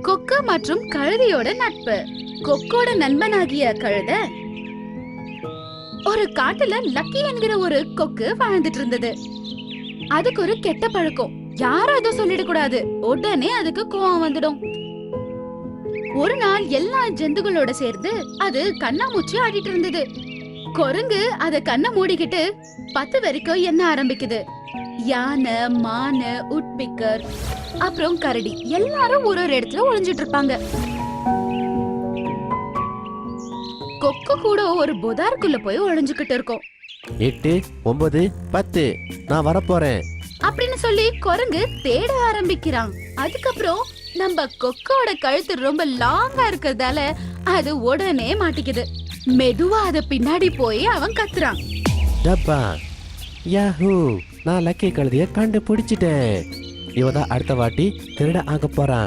கொக்கு மற்றும் கழுதையோட நட்பு. கொக்கோட நண்பனாகிய கழுதை ஒரு காட்டுல லக்கி என்கிற ஒரு கொக்கு வாழ்ந்துட்டு இருந்தது. அதுக்கு ஒரு கெட்ட பழக்கம், யாரும் அதை சொல்லிட கூடாது, உடனே அதுக்கு கோவம் வந்துடும். ஒரு நாள் எல்லா ஜந்துகளோட சேர்ந்து அது கண்ணாமூச்சி ஆடிட்டு இருந்தது. குரங்கு அத கண்ணை மூடிக்கிட்டு 10 வரைக்கும் என்ன ஆரம்பிக்குது. யானை, மானு, உட்பிக்கர் அப்புறம் கரடி எல்லாரும் ஒரு இடத்துல ஒளிஞ்சிட்டு இருப்பாங்க. கொக்கு கூட ஒரு புதாருக்குள்ள போய் ஒளிஞ்சுக்கிட்டு இருக்கும். 8, 9, 10 நான் வரப்போறேன் அப்படின்னு சொல்லி குரங்கு தேட ஆரம்பிக்கிறான். அதுக்கப்புறம் நம்ம கொக்கோட கழுத்து ரொம்ப லாங்கா இருக்கிறதால அது உடனே மாட்டிக்குது. மெதுவா அத பின்னாடி போய் அவன் கத்துறான். டப்பா யாஹூ, நான் லக்கி கழுதைய கண்டுபிடிச்சிட்டேன். இவதான் அடுத்த வாட்டி திருட ஆக போறான்.